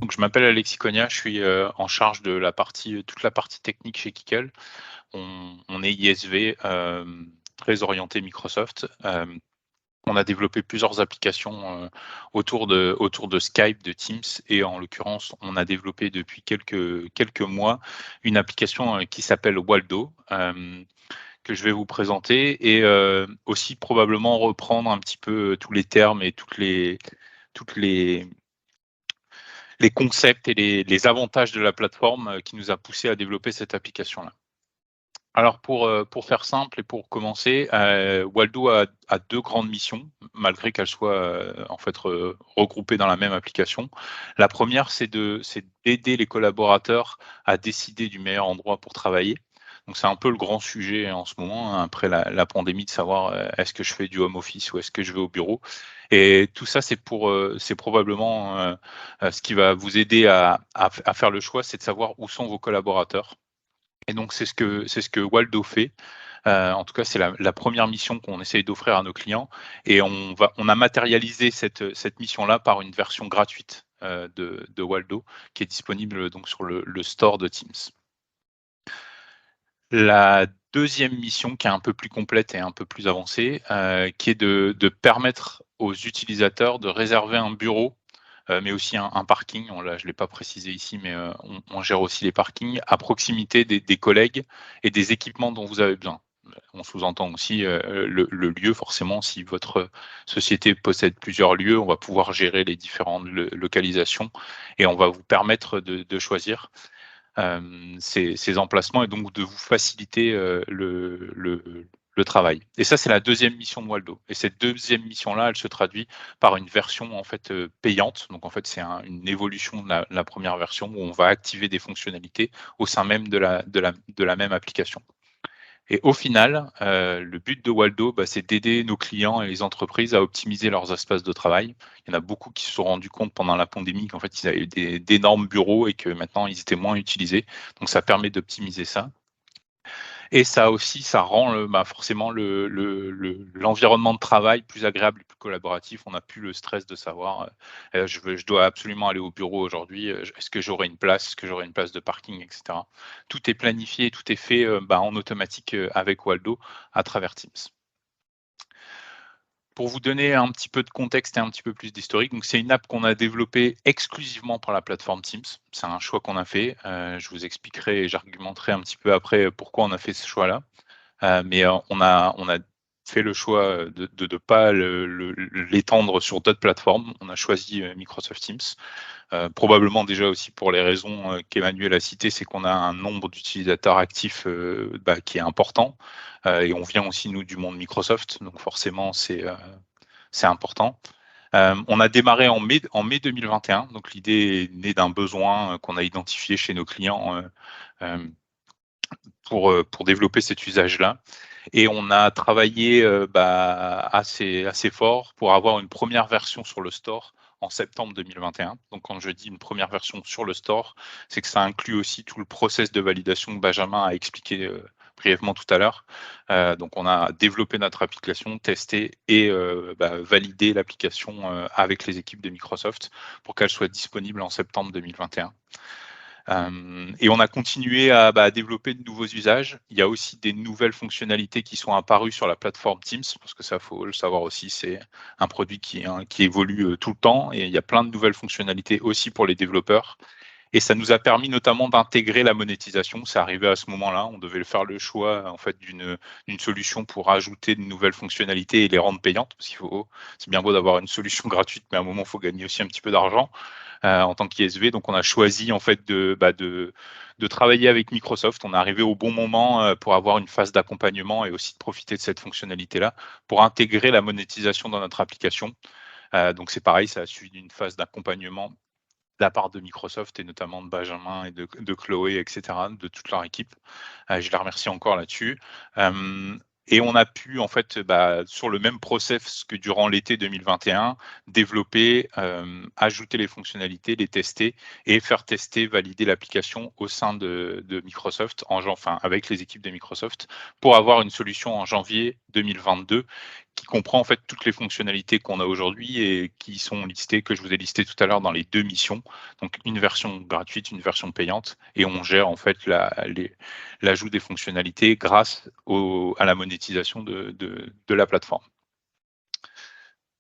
Donc, je m'appelle Alexis Cogna, je suis en charge de toute la partie technique chez Kikkel. On est ISV, très orienté Microsoft. On a développé plusieurs applications autour de Skype, de Teams, et en l'occurrence, on a développé depuis quelques mois une application qui s'appelle Waldo, que je vais vous présenter, et aussi probablement reprendre un petit peu tous les termes et toutes les concepts et les avantages de la plateforme qui nous a poussé à développer cette application-là. Alors pour faire simple et pour commencer, Waldo a 2 grandes missions, malgré qu'elles soient, en fait, regroupées dans la même application. La première, c'est d'aider les collaborateurs à décider du meilleur endroit pour travailler. Donc c'est un peu le grand sujet en ce moment, hein, après la pandémie, de savoir, est-ce que je fais du home office ou est-ce que je vais au bureau? Et tout ça, c'est probablement, ce qui va vous aider à faire le choix, c'est de savoir où sont vos collaborateurs. Et donc c'est ce que Waldo fait. En tout cas, c'est la première mission qu'on essaye d'offrir à nos clients, et on a matérialisé cette mission-là par une version gratuite, de Waldo, qui est disponible donc sur le store de Teams. La deuxième mission, qui est un peu plus complète et un peu plus avancée, qui est de permettre aux utilisateurs de réserver un bureau, mais aussi un parking. Là, je ne l'ai pas précisé ici, mais on gère aussi les parkings à proximité des collègues et des équipements dont vous avez besoin. On sous-entend aussi le lieu, forcément. Si votre société possède plusieurs lieux, on va pouvoir gérer les différentes localisations, et on va vous permettre de choisir ces emplacements, et donc de vous faciliter le travail. Et ça, c'est la deuxième mission de Waldo. Et cette deuxième mission-là, elle se traduit par une version, en fait, payante. Donc en fait, c'est une évolution de la première version, où on va activer des fonctionnalités au sein même de la même application. Et au final, le but de Waldo, c'est d'aider nos clients et les entreprises à optimiser leurs espaces de travail. Il y en a beaucoup qui se sont rendus compte pendant la pandémie qu'en fait, ils avaient d'énormes bureaux et que maintenant, ils étaient moins utilisés. Donc ça permet d'optimiser ça. Et ça aussi, ça rend forcément l'environnement de travail plus agréable et plus collaboratif. On n'a plus le stress de savoir, je dois absolument aller au bureau aujourd'hui, est-ce que j'aurai une place? Est-ce que j'aurai une place de parking, et cetera. Tout est planifié, tout est fait, en automatique, avec Waldo à travers Teams. Pour vous donner un petit peu de contexte et un petit peu plus d'historique, donc c'est une app qu'on a développée exclusivement pour la plateforme Teams. C'est un choix qu'on a fait, je vous expliquerai et j'argumenterai un petit peu après pourquoi on a fait ce choix-là. Mais on a fait le choix de ne pas l'étendre sur d'autres plateformes. On a choisi Microsoft Teams, probablement déjà aussi pour les raisons qu'Emmanuel a citées, c'est qu'on a un nombre d'utilisateurs actifs qui est important, et on vient aussi, nous, du monde Microsoft, donc forcément c'est important. On a démarré en mai 2021, donc l'idée est née d'un besoin qu'on a identifié chez nos clients, pour développer cet usage-là. Et on a travaillé assez fort pour avoir une première version sur le store en septembre 2021. Donc quand je dis une première version sur le store, c'est que ça inclut aussi tout le process de validation que Benjamin a expliqué brièvement tout à l'heure. Donc on a développé notre application, testé et validé l'application avec les équipes de Microsoft pour qu'elle soit disponible en septembre 2021. Et on a continué à développer de nouveaux usages. Il y a aussi des nouvelles fonctionnalités qui sont apparues sur la plateforme Teams, parce que ça, faut le savoir aussi, c'est un produit qui évolue tout le temps, et il y a plein de nouvelles fonctionnalités aussi pour les développeurs. Et ça nous a permis notamment d'intégrer la monétisation. C'est arrivé à ce moment-là. On devait faire le choix, en fait, d'une solution pour ajouter de nouvelles fonctionnalités et les rendre payantes, parce c'est bien beau d'avoir une solution gratuite, mais à un moment, il faut gagner aussi un petit peu d'argent en tant qu'ISV. Donc, on a choisi, en fait, de travailler avec Microsoft. On est arrivé au bon moment pour avoir une phase d'accompagnement et aussi de profiter de cette fonctionnalité-là pour intégrer la monétisation dans notre application. Donc, c'est pareil, ça a suivi d'une phase d'accompagnement de la part de Microsoft, et notamment de Benjamin et de Chloé, et cetera, de toute leur équipe. Je les remercie encore là-dessus. Et on a pu, en fait, sur le même process que durant l'été 2021, développer, ajouter les fonctionnalités, les tester et faire tester, valider l'application au sein de Microsoft, avec les équipes de Microsoft, pour avoir une solution en janvier 2022 qui comprend en fait toutes les fonctionnalités qu'on a aujourd'hui et qui sont listées, que je vous ai listées tout à l'heure dans les 2 missions. Donc une version gratuite, une version payante et on gère en fait l'ajout des fonctionnalités grâce à la monétisation de la plateforme.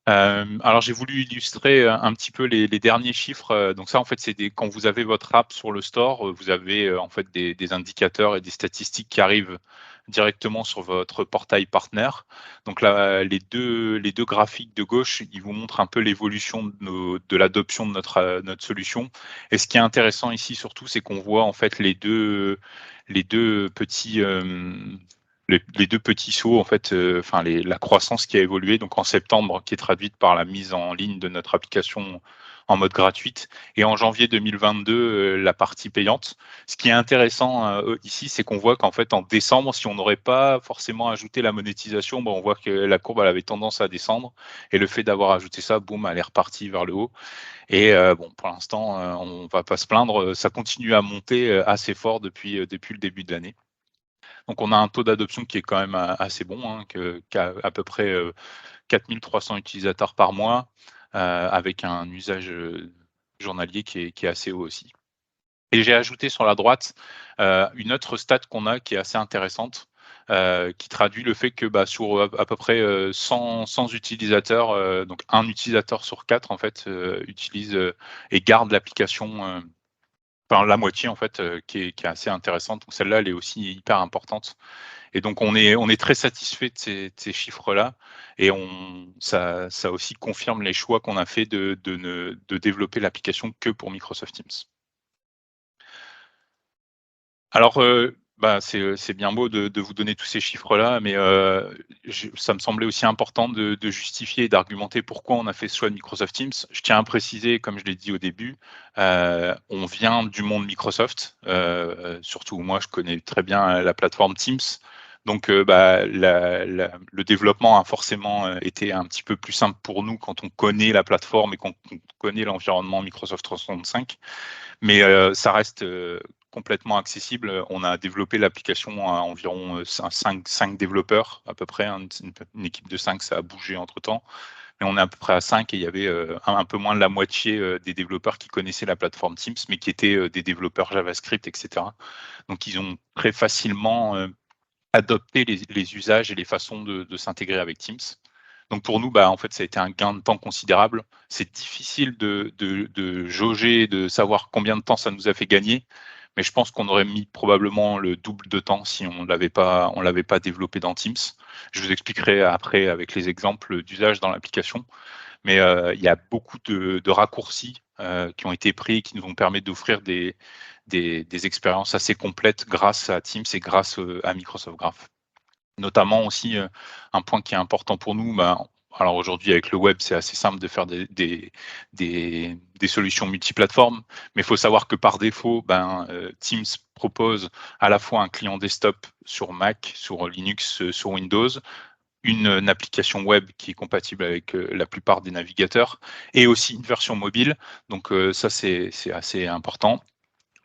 Alors j'ai voulu illustrer, un petit peu les derniers chiffres, donc ça en fait c'est des quand vous avez votre app sur le store, vous avez, en fait des indicateurs et des statistiques qui arrivent directement sur votre portail partenaire. Donc là, les deux graphiques de gauche, ils vous montrent un peu l'évolution de l'adoption de notre solution et ce qui est intéressant ici surtout, c'est qu'on voit en fait les deux petits, les 2 petits sauts en fait, enfin la croissance qui a évolué donc en septembre, qui est traduite par la mise en ligne de notre application en mode gratuite et en janvier 2022, la partie payante. Ce qui est intéressant, ici, c'est qu'on voit qu'en fait en décembre, si on n'aurait pas forcément ajouté la monétisation, on voit que la courbe elle avait tendance à descendre et le fait d'avoir ajouté ça, boum, elle est repartie vers le haut et bon pour l'instant, on va pas se plaindre, ça continue à monter, assez fort depuis le début de l'année. Donc on a un taux d'adoption qui est quand même assez bon, hein, qu'à à peu près 4 300 utilisateurs par mois, avec un usage journalier qui est assez haut aussi. Et j'ai ajouté sur la droite une autre stat qu'on a qui est assez intéressante, qui traduit le fait que sur à peu près 100 utilisateurs, donc un utilisateur sur 4 en fait utilise et garde l'application. Enfin, la moitié en fait, qui est assez intéressante. Donc celle-là, elle est aussi hyper importante et donc on est très satisfait de ces chiffres-là et ça aussi confirme les choix qu'on a fait de développer l'application que pour Microsoft Teams. Alors, c'est bien beau de vous donner tous ces chiffres-là, mais ça me semblait aussi important de justifier et d'argumenter pourquoi on a fait ce choix de Microsoft Teams. Je tiens à préciser, comme je l'ai dit au début, on vient du monde Microsoft, surtout moi, je connais très bien la plateforme Teams. Donc, le développement a forcément été un petit peu plus simple pour nous quand on connaît la plateforme et qu'on connaît l'environnement Microsoft 365. Mais ça reste complètement accessible. On a développé l'application à environ 5 développeurs à peu près, hein, une équipe de 5, ça a bougé entre-temps. Mais on est à peu près à 5 et il y avait un peu moins de la moitié des développeurs qui connaissaient la plateforme Teams, mais qui étaient des développeurs JavaScript, etc. Donc ils ont très facilement adopté les usages et les façons de s'intégrer avec Teams. Donc pour nous, en fait, ça a été un gain de temps considérable. C'est difficile de jauger, de savoir combien de temps ça nous a fait gagner, mais je pense qu'on aurait mis probablement le double de temps si on l'avait pas développé dans Teams. Je vous expliquerai après avec les exemples d'usage dans l'application, mais il y a beaucoup de raccourcis qui ont été pris, qui nous ont permis d'offrir des expériences assez complètes grâce à Teams et grâce à Microsoft Graph. Notamment aussi, un point qui est important pour nous, alors aujourd'hui avec le web, c'est assez simple de faire des solutions multiplateformes, mais il faut savoir que par défaut, Teams propose à la fois un client desktop sur Mac, sur Linux, sur Windows, une application web qui est compatible avec la plupart des navigateurs et aussi une version mobile. Donc ça, c'est assez important.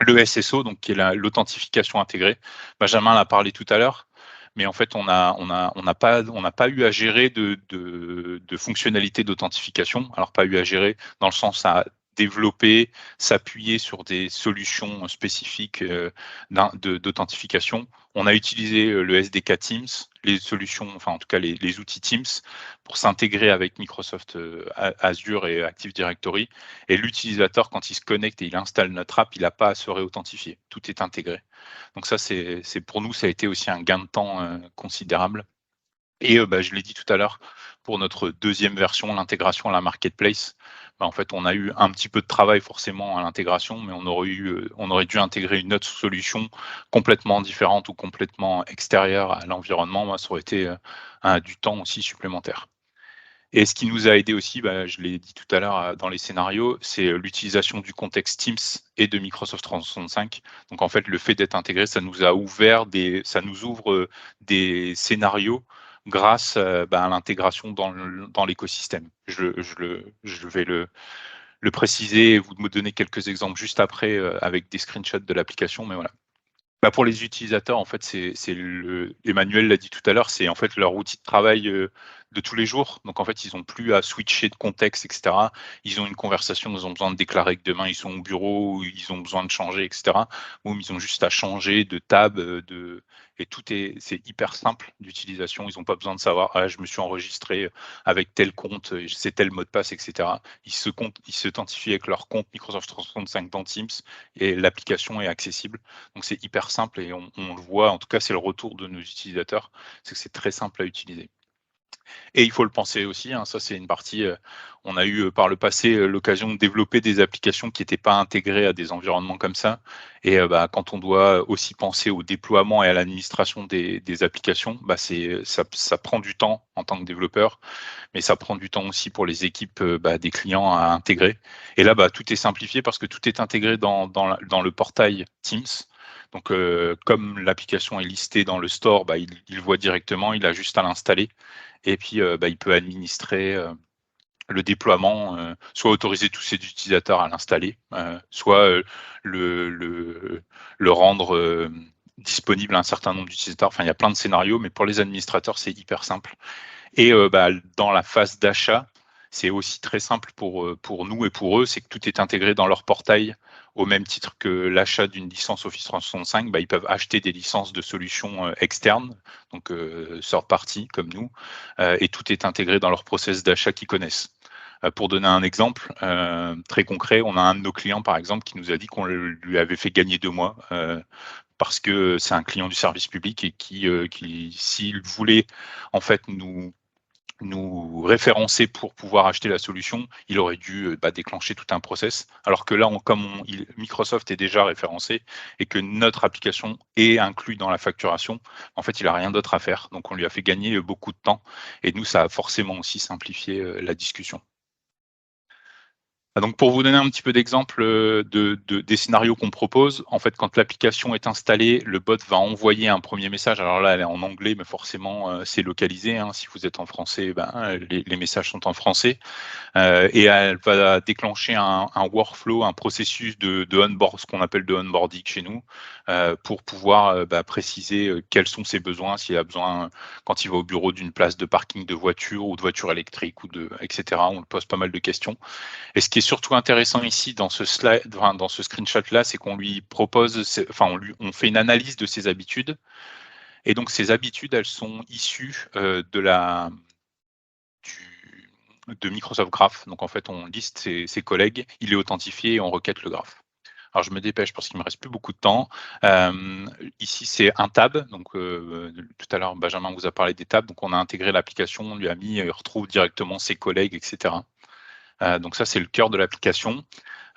Le SSO, donc qui est l'authentification intégrée. Benjamin l'a parlé tout à l'heure, mais en fait, on n'a pas eu à gérer de fonctionnalités d'authentification. Alors pas eu à gérer dans le sens à développer, s'appuyer sur des solutions spécifiques d'authentification. On a utilisé le SDK Teams, les solutions, enfin en tout cas les outils Teams pour s'intégrer avec Microsoft Azure et Active Directory. Et l'utilisateur, quand il se connecte et il installe notre app, il n'a pas à se réauthentifier. Tout est intégré. Donc ça, c'est pour nous, ça a été aussi un gain de temps considérable. Et je l'ai dit tout à l'heure, pour notre deuxième version, l'intégration à la marketplace, en fait, on a eu un petit peu de travail forcément à l'intégration, mais on aurait dû intégrer une autre solution complètement différente ou complètement extérieure à l'environnement. Moi, ça aurait été du temps aussi supplémentaire. Et ce qui nous a aidé aussi, je l'ai dit tout à l'heure dans les scénarios, c'est l'utilisation du contexte Teams et de Microsoft 365. Donc en fait, le fait d'être intégré, ça nous ouvre des scénarios grâce à l'intégration dans l'écosystème. Je vais le préciser et vous me donner quelques exemples juste après avec des screenshots de l'application, mais voilà. Pour les utilisateurs, en fait, Emmanuel l'a dit tout à l'heure, c'est en fait leur outil de travail de tous les jours. Donc en fait, ils n'ont plus à switcher de contexte, etc. Ils ont une conversation, ils ont besoin de déclarer que demain ils sont au bureau, ou ils ont besoin de changer, etc. Ou ils ont juste à changer de tab, et c'est hyper simple d'utilisation. Ils n'ont pas besoin de savoir, ah, je me suis enregistré avec tel compte, c'est tel mot de passe, etc. Ils s'authentifient avec leur compte Microsoft 365 dans Teams et l'application est accessible. Donc c'est hyper simple et on le voit, en tout cas c'est le retour de nos utilisateurs, c'est que c'est très simple à utiliser. Et il faut le penser aussi, hein, ça c'est une partie, on a eu, par le passé, l'occasion de développer des applications qui n'étaient pas intégrées à des environnements comme ça et quand on doit aussi penser au déploiement et à l'administration des applications, ça prend du temps en tant que développeur, mais ça prend du temps aussi pour les équipes, des clients à intégrer. Et là, tout est simplifié parce que tout est intégré dans le portail Teams. Donc, comme l'application est listée dans le store, il voit directement, il a juste à l'installer et puis, il peut administrer, le déploiement, soit autoriser tous ses utilisateurs à l'installer, soit, le rendre, disponible à un certain nombre d'utilisateurs. Enfin, il y a plein de scénarios, mais pour les administrateurs, c'est hyper simple. Et dans la phase d'achat, c'est aussi très simple pour nous et pour eux, c'est que tout est intégré dans leur portail au même titre que l'achat d'une licence Office 365. Ils peuvent acheter des licences de solutions externes, donc third party comme nous, et tout est intégré dans leur process d'achat qu'ils connaissent. Pour donner un exemple très concret, on a un de nos clients par exemple qui nous a dit qu'on lui avait fait gagner 2 mois parce que c'est un client du service public et qui s'il voulait en fait nous référencer pour pouvoir acheter la solution, il aurait dû déclencher tout un process. Alors que là, Microsoft est déjà référencé et que notre application est inclue dans la facturation, en fait, il n'a rien d'autre à faire. Donc, on lui a fait gagner beaucoup de temps et nous, ça a forcément aussi simplifié la discussion. Donc pour vous donner un petit peu d'exemple des scénarios qu'on propose, en fait, quand l'application est installée, le bot va envoyer un premier message. Alors là, elle est en anglais, mais forcément, c'est localisé, hein. Si vous êtes en français, les messages sont en français. Et elle va déclencher un workflow, un processus de onboard, ce qu'on appelle de onboarding chez nous, pour pouvoir préciser quels sont ses besoins, s'il a besoin, quand il va au bureau, d'une place de parking de voiture ou de voiture électrique, etc. On lui pose pas mal de questions. Et ce qui est surtout intéressant ici dans ce slide, enfin, dans ce screenshot-là, c'est qu'on lui propose, on fait une analyse de ses habitudes. Et donc, ces habitudes, elles sont issues de Microsoft Graph. Donc, en fait, on liste ses collègues, il est authentifié et on requête le graphe. Alors, je me dépêche parce qu'il me reste plus beaucoup de temps. Ici, c'est un tab. Donc, tout à l'heure, Benjamin vous a parlé des tabs. Donc, on a intégré l'application, on lui a mis, il retrouve directement ses collègues, etc. Donc ça, c'est le cœur de l'application.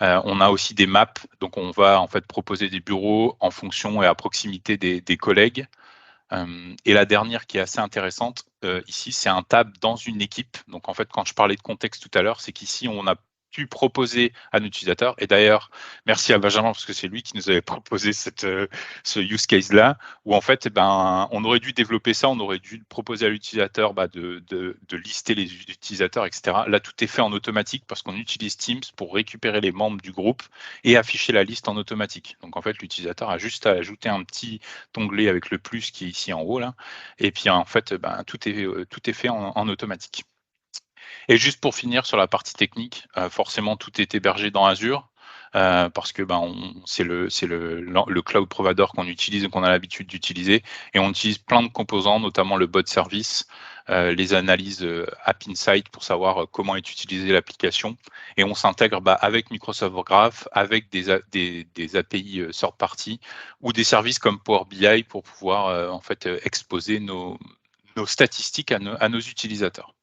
On a aussi des maps, donc on va en fait proposer des bureaux en fonction et à proximité des collègues. Et la dernière qui est assez intéressante, ici, c'est un tab dans une équipe. Donc en fait, quand je parlais de contexte tout à l'heure, c'est qu'ici, on a pu proposer à nos utilisateurs, et d'ailleurs, merci à Benjamin, parce que c'est lui qui nous avait proposé ce use case-là, où en fait, on aurait dû développer ça, on aurait dû proposer à l'utilisateur de lister les utilisateurs, etc. Là, tout est fait en automatique parce qu'on utilise Teams pour récupérer les membres du groupe et afficher la liste en automatique. Donc en fait, l'utilisateur a juste à ajouter un petit onglet avec le plus qui est ici en haut, là, et puis en fait, tout est fait en automatique. Et juste pour finir sur la partie technique, forcément tout est hébergé dans Azure, parce que c'est le cloud provider qu'on utilise et qu'on a l'habitude d'utiliser, et on utilise plein de composants, notamment le bot service, les analyses App Insight pour savoir comment est utilisée l'application, et on s'intègre avec Microsoft Graph, avec des API third party ou des services comme Power BI pour pouvoir en fait exposer nos statistiques à nos utilisateurs.